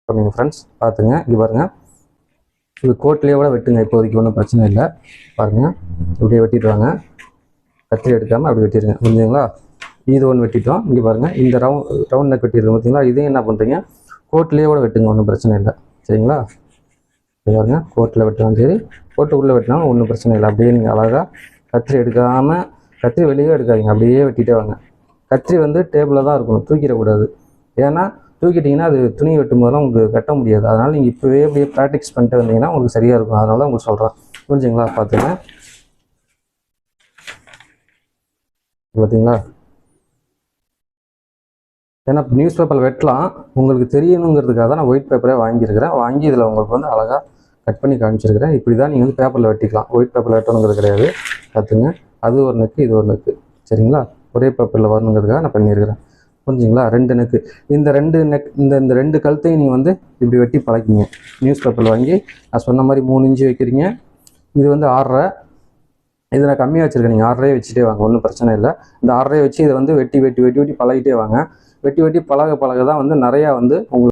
பண்ணுங்க ஃப்ரெண்ட்ஸ். பார்த்துங்க, இங்கே பாருங்கள், இது கோட்லேயே கூட வெட்டுங்க, இப்போதைக்கு ஒன்றும் பிரச்சனை இல்லை. பாருங்கள், இப்படியே வெட்டிட்டு வாங்க, கத்திரி எடுக்காமல் அப்படி வெட்டிடுங்க, புரிஞ்சுங்களா? இது ஒன்று வெட்டிட்டோம். இங்கே பாருங்கள், இந்த ரவுண்ட் நெக் வெட்டிடுங்க, பார்த்தீங்களா? இதையும் என்ன பண்ணுறீங்க, கோட்லேயே கூட வெட்டுங்க, ஒன்றும் பிரச்சனை இல்லை, சரிங்களா? பாருங்கள், கோட்டில் வெட்டினாலும் சரி, கோட்டு உள்ளே வெட்டினாலும் ஒன்றும் பிரச்சனை இல்லை. அப்படியே நீங்கள் அழகாக கத்திரி எடுக்காமல், கத்திரி வெளியே எடுக்காதீங்க, அப்படியே வெட்டிகிட்டே வாங்க. கத்திரி வந்து டேபிளில் தான் இருக்கணும், தூக்கிடக்கூடாது. ஏன்னா தூக்கிட்டிங்கன்னா அது துணி வெட்டும் போதெல்லாம் உங்களுக்கு கட்ட முடியாது. அதனால் நீங்கள் இப்போவே அப்படியே ப்ராக்டிஸ் பண்ணிட்டு வந்தீங்கன்னா உங்களுக்கு சரியாக இருக்கும். அதனால தான் உங்களுக்கு சொல்கிறேன், புரிஞ்சுங்களா? பார்த்துங்க, பார்த்தீங்களா? ஏன்னா நியூஸ் பேப்பர் வெட்டலாம், உங்களுக்கு தெரியணுங்கிறதுக்காக தான் நான் ஒயிட் பேப்பரே வாங்கியிருக்கிறேன். வாங்கி இதில் உங்களுக்கு வந்து அழகாக கட் பண்ணி காமிச்சிருக்கிறேன். இப்படி தான் நீங்கள் வந்து பேப்பரில் வெட்டிக்கலாம், ஒயிட் பேப்பரில் வெட்டணுங்கிறது கிடையாது. பார்த்துங்க, அது ஒரு நெக்கு, இது ஒரு நெக்கு, சரிங்களா? ஒரே பேப்பரில் வரணுங்கிறதுக்காக நான் பண்ணியிருக்கிறேன், புரிஞ்சுங்களா? 2 நெக்கு, இந்த 2 நெக், இந்த 2 கழுத்தையும் நீங்கள் வந்து இப்படி வெட்டி பழக்கிங்க. நியூஸ் பேப்பரில் வாங்கி நான் சொன்ன மாதிரி 3 இன்ச்சு வைக்கிறீங்க. இது வந்து 6.5, இதை நான் கம்மியாக வச்சுருக்கேன், நீங்கள் 6.5 வச்சுட்டே வாங்க, ஒன்றும் பிரச்சனை இல்லை. இந்த 6.5 வச்சு இதை வந்து வெட்டி வெட்டி வெட்டி வெட்டி பழகிட்டே வாங்க. வெட்டி வெட்டி பழக தான் வந்து நிறையா வந்து உங்களுக்கு